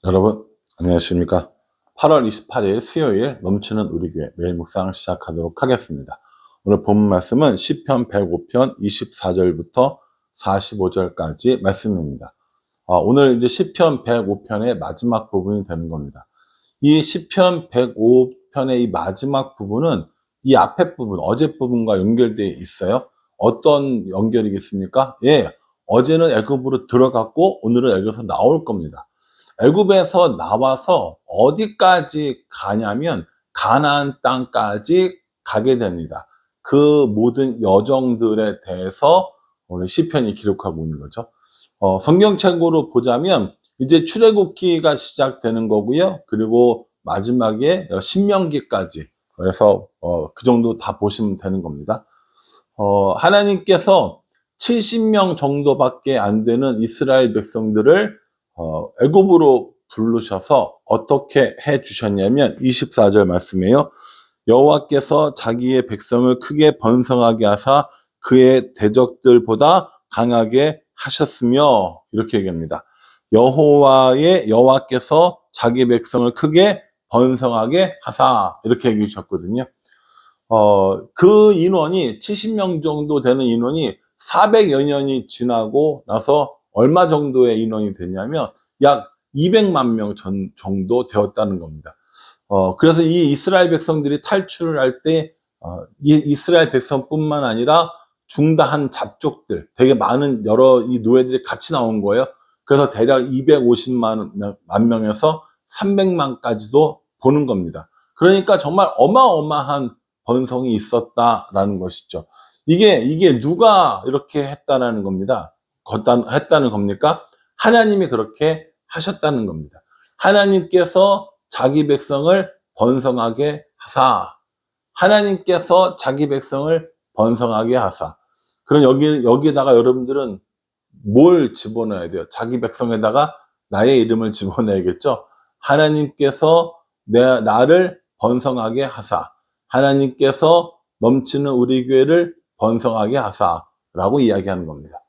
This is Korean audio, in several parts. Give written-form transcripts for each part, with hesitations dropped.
여러분 안녕하십니까. 8월 28일 수요일 넘치는 우리 교회 매일 묵상을 시작하도록 하겠습니다. 오늘 본문 말씀은 시편 105편 24절부터 45절까지 말씀입니다. 오늘 이제 시편 105편의 마지막 부분이 되는 겁니다. 이 시편 105편의 이 마지막 부분은 이 앞에 부분, 어제 부분과 연결되어 있어요. 어떤 연결이겠습니까? 어제는 애굽으로 들어갔고 오늘은 애굽에서 나올 겁니다. 애굽에서 나와서 어디까지 가냐면 가나안 땅까지 가게 됩니다. 그 모든 여정들에 대해서 오늘 시편이 기록하고 있는 거죠. 성경책으로 보자면 이제 출애굽기가 시작되는 거고요. 그리고 마지막에 신명기까지, 그래서 그 정도 다 보시면 되는 겁니다. 하나님께서 70명 정도밖에 안 되는 이스라엘 백성들을 애굽으로 부르셔서 어떻게 해 주셨냐면 24절 말씀이에요. 여호와께서 자기의 백성을 크게 번성하게 하사 그의 대적들보다 강하게 하셨으며, 이렇게 얘기합니다. 여호와께서 자기 백성을 크게 번성하게 하사, 이렇게 얘기해 주셨거든요. 그 인원이 70명 정도 되는 인원이 400여 년이 지나고 나서 얼마 정도의 인원이 됐냐면 약 200만 명 정도 되었다는 겁니다. 그래서 이 이스라엘 백성들이 탈출을 할 때 이 이스라엘 백성뿐만 아니라 중다한 잡족들, 되게 많은 여러 이 노예들이 같이 나온 거예요. 그래서 대략 250만 명에서 300만까지도 보는 겁니다. 그러니까 정말 어마어마한 번성이 있었다라는 것이죠. 이게 누가 이렇게 했다라는 겁니다. 했다는 겁니까? 하나님이 그렇게 하셨다는 겁니다. 하나님께서 자기 백성을 번성하게 하사, 하나님께서 자기 백성을 번성하게 하사. 그럼 여기에다가 여러분들은 뭘 집어넣어야 돼요? 자기 백성에다가 나의 이름을 집어넣어야겠죠? 하나님께서 나를 번성하게 하사, 하나님께서 넘치는 우리 교회를 번성하게 하사라고 이야기하는 겁니다.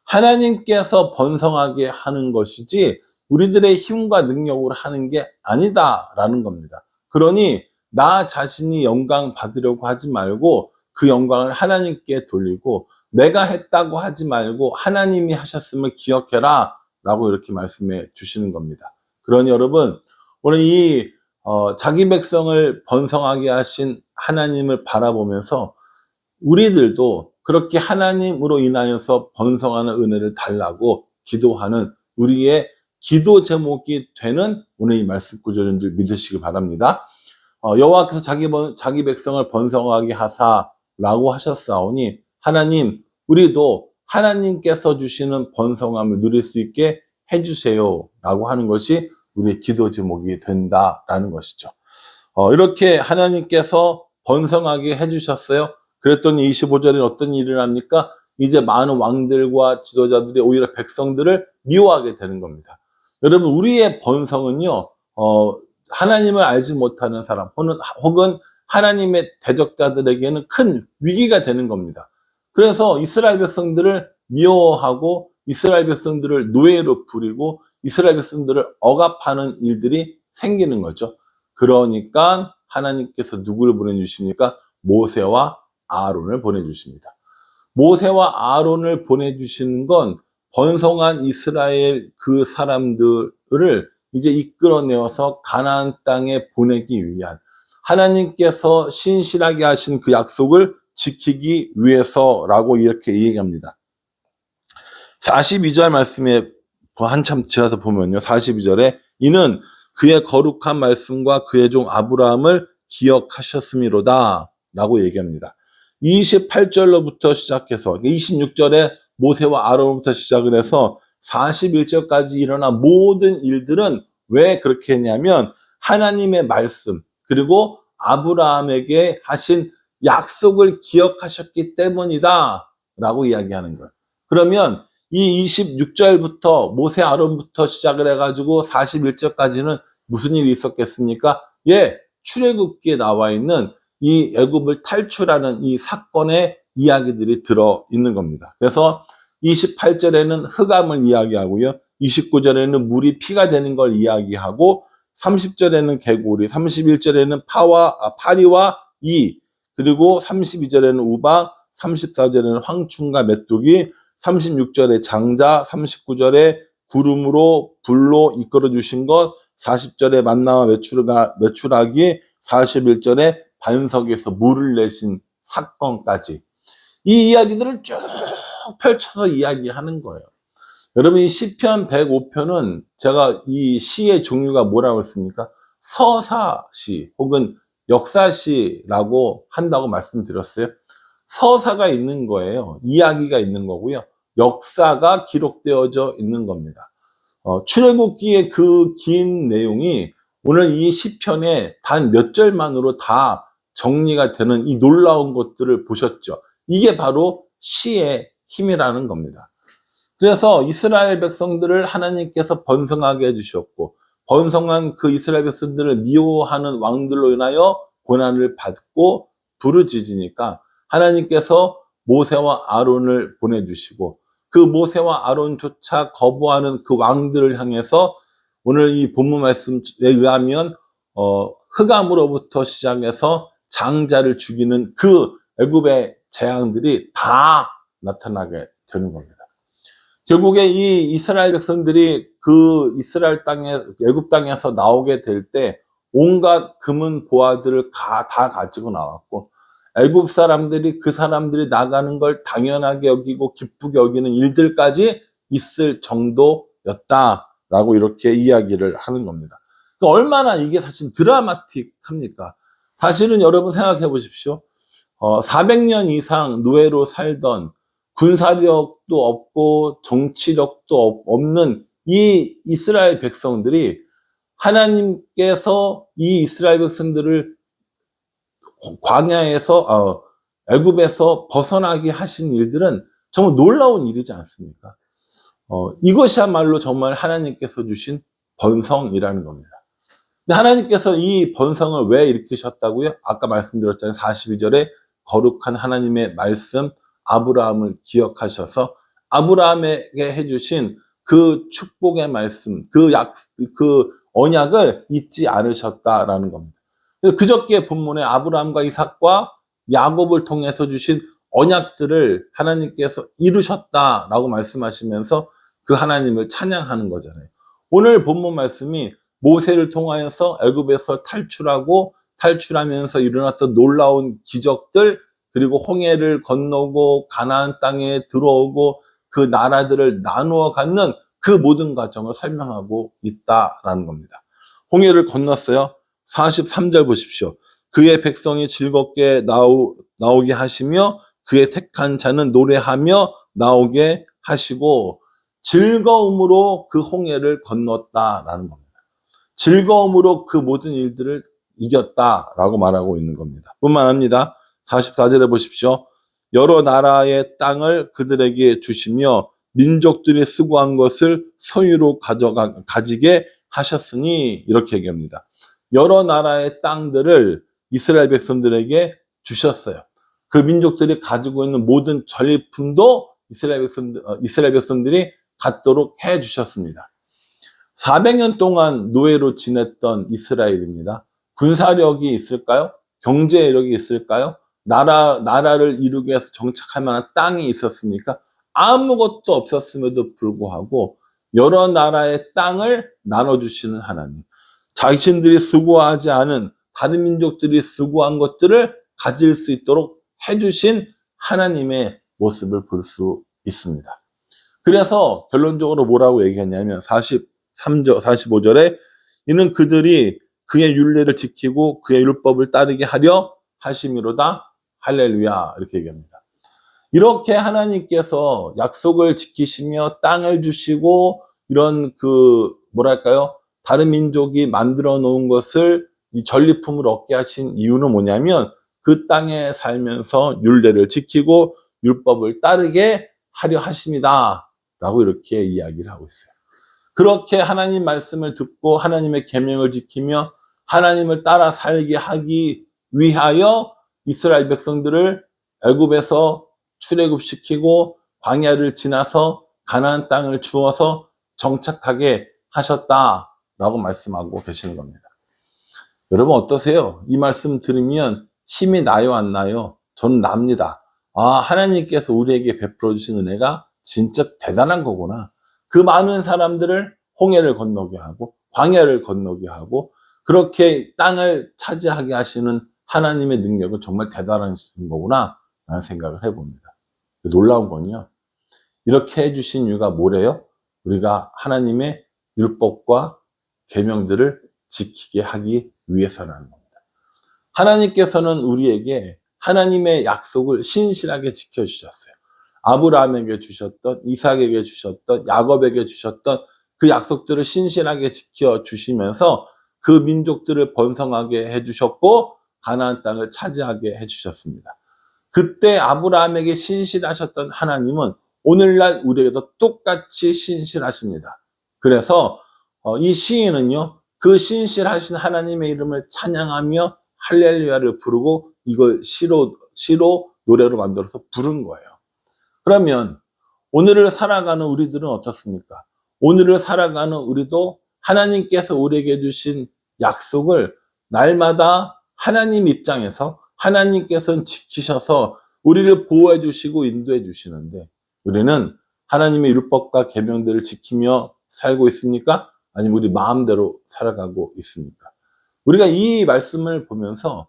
하나님께서 번성하게 하는 것이지 우리들의 힘과 능력으로 하는 게 아니다라는 겁니다. 그러니 나 자신이 영광 받으려고 하지 말고 그 영광을 하나님께 돌리고, 내가 했다고 하지 말고 하나님이 하셨음을 기억해라 라고 이렇게 말씀해 주시는 겁니다. 그러니 여러분, 오늘 이 자기 백성을 번성하게 하신 하나님을 바라보면서 우리들도 그렇게 하나님으로 인하여서 번성하는 은혜를 달라고 기도하는 우리의 기도 제목이 되는 오늘 이 말씀 구절을 믿으시기 바랍니다. 여호와께서 자기 백성을 번성하게 하사라고 하셨사오니, 하나님, 우리도 하나님께서 주시는 번성함을 누릴 수 있게 해주세요 라고 하는 것이 우리의 기도 제목이 된다라는 것이죠. 이렇게 하나님께서 번성하게 해주셨어요. 그랬더니 25절에 어떤 일을 합니까? 이제 많은 왕들과 지도자들이 오히려 백성들을 미워하게 되는 겁니다. 여러분, 우리의 번성은요, 하나님을 알지 못하는 사람 혹은 하나님의 대적자들에게는 큰 위기가 되는 겁니다. 그래서 이스라엘 백성들을 미워하고 이스라엘 백성들을 노예로 부리고 이스라엘 백성들을 억압하는 일들이 생기는 거죠. 그러니까 하나님께서 누구를 보내주십니까? 모세와 아론을 보내주십니다. 모세와 아론을 보내주시는 건 번성한 이스라엘 그 사람들을 이제 이끌어내어서 가나안 땅에 보내기 위한, 하나님께서 신실하게 하신 그 약속을 지키기 위해서라고 이렇게 얘기합니다. 42절 말씀에 한참 지나서 보면요, 42절에 이는 그의 거룩한 말씀과 그의 종 아브라함을 기억하셨음이로다 라고 얘기합니다. 28절로부터 시작해서 26절에 모세와 아론부터 시작을 해서 41절까지 일어난 모든 일들은 왜 그렇게 했냐면 하나님의 말씀, 그리고 아브라함에게 하신 약속을 기억하셨기 때문이다 라고 이야기하는 거예요. 그러면 이 26절부터 모세 아론부터 시작을 해가지고 41절까지는 무슨 일이 있었겠습니까? 출애굽기에 나와 있는 이 애굽을 탈출하는 이 사건의 이야기들이 들어 있는 겁니다. 그래서 28절에는 흑암을 이야기하고요, 29절에는 물이 피가 되는 걸 이야기하고 30절에는 개구리, 31절에는 파리와 이, 그리고 32절에는 우박, 34절에는 황충과 메뚜기, 36절에 장자, 39절에 구름으로 불로 이끌어 주신 것, 40절에 만나와 메추라기, 41절에 반석에서 물을 내신 사건까지 이 이야기들을 쭉 펼쳐서 이야기하는 거예요. 여러분, 이 시편 105편은 제가 이 시의 종류가 뭐라고 했습니까? 서사시 혹은 역사시라고 한다고 말씀드렸어요. 서사가 있는 거예요. 이야기가 있는 거고요. 역사가 기록되어져 있는 겁니다. 출애굽기의 그 긴 내용이 오늘 이 시편에 단 몇 절만으로 다 정리가 되는 이 놀라운 것들을 보셨죠. 이게 바로 시의 힘이라는 겁니다. 그래서 이스라엘 백성들을 하나님께서 번성하게 해주셨고, 번성한 그 이스라엘 백성들을 미워하는 왕들로 인하여 고난을 받고 부르짖으니까 하나님께서 모세와 아론을 보내주시고, 그 모세와 아론조차 거부하는 그 왕들을 향해서 오늘 이 본문 말씀에 의하면 흑암으로부터 시작해서 장자를 죽이는 그 애굽의 재앙들이 다 나타나게 되는 겁니다. 결국에 이 이스라엘 백성들이 그 이스라엘 땅에, 애굽 땅에서 나오게 될 때 온갖 금은 보화들을 다 가지고 나왔고, 애굽 사람들이 그 사람들이 나가는 걸 당연하게 여기고 기쁘게 여기는 일들까지 있을 정도였다라고 이렇게 이야기를 하는 겁니다. 그러니까 얼마나 이게 사실 드라마틱합니까? 사실은 여러분 생각해 보십시오. 400년 이상 노예로 살던, 군사력도 없고 정치력도 없는 이 이스라엘 백성들이 하나님께서 이 이스라엘 백성들을 광야에서 애굽에서 벗어나게 하신 일들은 정말 놀라운 일이지 않습니까? 이것이야말로 정말 하나님께서 주신 번성이라는 겁니다. 근데 하나님께서 이 번성을 왜 일으키셨다고요? 아까 말씀드렸잖아요. 42절에 거룩한 하나님의 말씀 아브라함을 기억하셔서 아브라함에게 해주신 그 축복의 말씀, 그 언약을 잊지 않으셨다라는 겁니다. 그저께 본문에 아브라함과 이삭과 야곱을 통해서 주신 언약들을 하나님께서 이루셨다라고 말씀하시면서 그 하나님을 찬양하는 거잖아요. 오늘 본문 말씀이 모세를 통하여서 애굽에서 탈출하면서 일어났던 놀라운 기적들, 그리고 홍해를 건너고 가나안 땅에 들어오고 그 나라들을 나누어 갖는 그 모든 과정을 설명하고 있다라는 겁니다. 홍해를 건넜어요. 43절 보십시오. 그의 백성이 즐겁게 나오게 하시며 그의 택한 자는 노래하며 나오게 하시고, 즐거움으로 그 홍해를 건넜다라는 겁니다. 즐거움으로 그 모든 일들을 이겼다라고 말하고 있는 겁니다. 뿐만 아니라 44절에 보십시오. 여러 나라의 땅을 그들에게 주시며 민족들이 수고한 것을 소유로 가지게 하셨으니, 이렇게 얘기합니다. 여러 나라의 땅들을 이스라엘 백성들에게 주셨어요. 그 민족들이 가지고 있는 모든 전리품도 이스라엘 백성들이 갖도록 해 주셨습니다. 400년 동안 노예로 지냈던 이스라엘입니다. 군사력이 있을까요? 경제력이 있을까요? 나라를 이루기 위해서 정착할 만한 땅이 있었습니까? 아무것도 없었음에도 불구하고 여러 나라의 땅을 나눠주시는 하나님, 자신들이 수고하지 않은 다른 민족들이 수고한 것들을 가질 수 있도록 해주신 하나님의 모습을 볼 수 있습니다. 그래서 결론적으로 뭐라고 얘기했냐면 45절에 이는 그들이 그의 율례를 지키고 그의 율법을 따르게 하려 하심이로다. 할렐루야, 이렇게 얘기합니다. 이렇게 하나님께서 약속을 지키시며 땅을 주시고 이런 다른 민족이 만들어 놓은 것을 이 전리품을 얻게 하신 이유는 뭐냐면 그 땅에 살면서 율례를 지키고 율법을 따르게 하려 하십니다 라고 이렇게 이야기를 하고 있어요. 그렇게 하나님 말씀을 듣고 하나님의 계명을 지키며 하나님을 따라 살게 하기 위하여 이스라엘 백성들을 애굽에서 출애굽시키고 광야를 지나서 가나안 땅을 주어서 정착하게 하셨다라고 말씀하고 계시는 겁니다. 여러분 어떠세요? 이 말씀 들으면 힘이 나요, 안 나요? 저는 납니다. 아, 하나님께서 우리에게 베풀어 주신 은혜가 진짜 대단한 거구나. 그 많은 사람들을 홍해를 건너게 하고 광야를 건너게 하고 그렇게 땅을 차지하게 하시는 하나님의 능력은 정말 대단한 거구나 라는 생각을 해봅니다. 놀라운 건요, 이렇게 해주신 이유가 뭐래요? 우리가 하나님의 율법과 계명들을 지키게 하기 위해서라는 겁니다. 하나님께서는 우리에게 하나님의 약속을 신실하게 지켜주셨어요. 아브라함에게 주셨던, 이삭에게 주셨던, 야곱에게 주셨던 그 약속들을 신실하게 지켜주시면서 그 민족들을 번성하게 해주셨고 가나안 땅을 차지하게 해주셨습니다. 그때 아브라함에게 신실하셨던 하나님은 오늘날 우리에게도 똑같이 신실하십니다. 그래서 이 시인은요, 그 신실하신 하나님의 이름을 찬양하며 할렐루야를 부르고 이걸 시로 노래로 만들어서 부른 거예요. 그러면 오늘을 살아가는 우리들은 어떻습니까? 오늘을 살아가는 우리도 하나님께서 우리에게 주신 약속을 날마다 하나님 입장에서 하나님께서는 지키셔서 우리를 보호해 주시고 인도해 주시는데 우리는 하나님의 율법과 계명들을 지키며 살고 있습니까? 아니면 우리 마음대로 살아가고 있습니까? 우리가 이 말씀을 보면서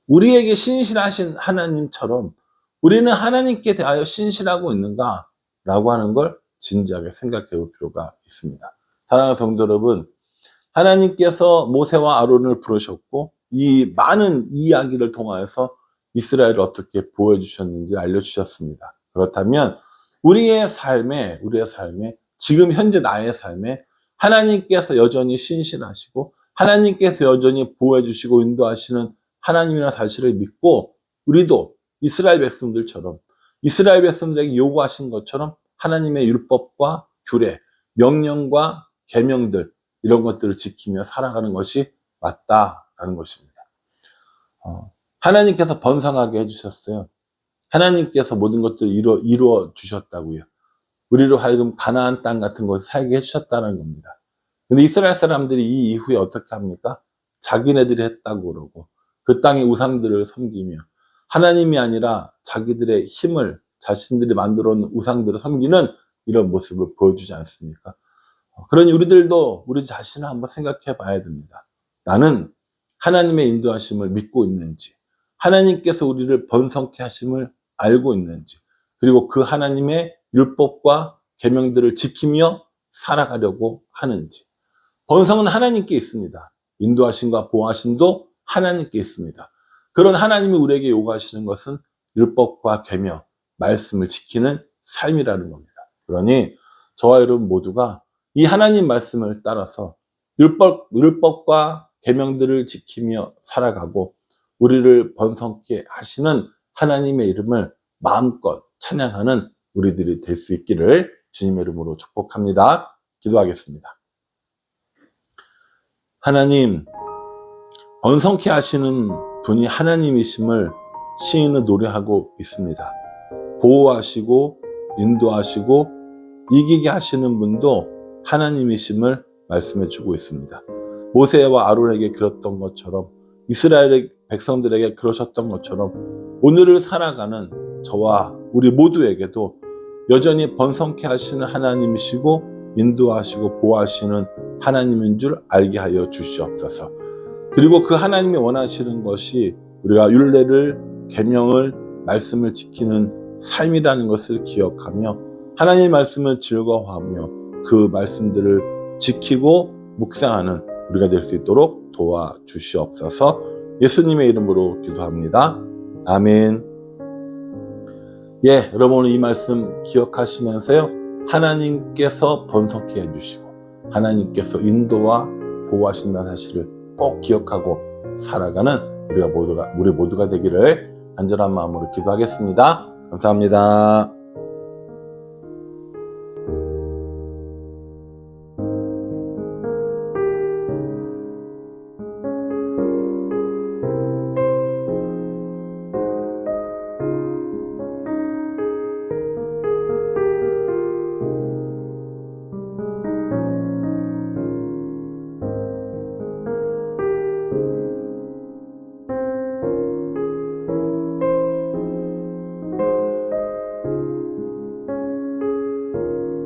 우리에게 신실하신 하나님처럼 우리는 하나님께 대하여 신실하고 있는가? 라고 하는 걸 진지하게 생각해 볼 필요가 있습니다. 사랑하는 성도 여러분, 하나님께서 모세와 아론을 부르셨고 이 많은 이야기를 통하여서 이스라엘을 어떻게 보호해 주셨는지 알려주셨습니다. 그렇다면 우리의 삶에 지금 현재 나의 삶에 하나님께서 여전히 신실하시고 하나님께서 여전히 보호해 주시고 인도하시는 하나님이라는 사실을 믿고 우리도 이스라엘 백성들처럼 이스라엘 백성들에게 요구하신 것처럼 하나님의 율법과 규례, 명령과 계명들 이런 것들을 지키며 살아가는 것이 맞다라는 것입니다. 하나님께서 번성하게 해주셨어요. 하나님께서 모든 것들을 이루어 주셨다고요. 우리로 하여금 가나안 땅 같은 곳에 살게 해주셨다는 겁니다. 근데 이스라엘 사람들이 이 이후에 어떻게 합니까? 자기네들이 했다고 그러고 그 땅의 우상들을 섬기며 하나님이 아니라 자기들의 힘을 자신들이 만들어 놓은 우상들을 섬기는 이런 모습을 보여주지 않습니까? 그러니 우리들도 우리 자신을 한번 생각해 봐야 됩니다. 나는 하나님의 인도하심을 믿고 있는지, 하나님께서 우리를 번성케 하심을 알고 있는지, 그리고 그 하나님의 율법과 계명들을 지키며 살아가려고 하는지. 번성은 하나님께 있습니다. 인도하심과 보호하심도 하나님께 있습니다. 그런 하나님이 우리에게 요구하시는 것은 율법과 계명, 말씀을 지키는 삶이라는 겁니다. 그러니 저와 여러분 모두가 이 하나님 말씀을 따라서 율법과 계명들을 지키며 살아가고 우리를 번성케 하시는 하나님의 이름을 마음껏 찬양하는 우리들이 될 수 있기를 주님의 이름으로 축복합니다. 기도하겠습니다. 하나님, 번성케 하시는 분이 하나님이심을 시인은 노래하고 있습니다. 보호하시고 인도하시고 이기게 하시는 분도 하나님이심을 말씀해 주고 있습니다. 모세와 아론에게 그랬던 것처럼 이스라엘의 백성들에게 그러셨던 것처럼 오늘을 살아가는 저와 우리 모두에게도 여전히 번성케 하시는 하나님이시고 인도하시고 보호하시는 하나님인 줄 알게 하여 주시옵소서. 그리고 그 하나님이 원하시는 것이 우리가 율례를, 계명을, 말씀을 지키는 삶이라는 것을 기억하며 하나님의 말씀을 즐거워하며 그 말씀들을 지키고 묵상하는 우리가 될 수 있도록 도와주시옵소서. 예수님의 이름으로 기도합니다. 아멘. 예, 여러분 오늘 이 말씀 기억하시면서요, 하나님께서 번성케 해주시고 하나님께서 인도와 보호하신다는 사실을 꼭 기억하고 살아가는 우리 모두가 되기를 간절한 마음으로 기도하겠습니다. 감사합니다.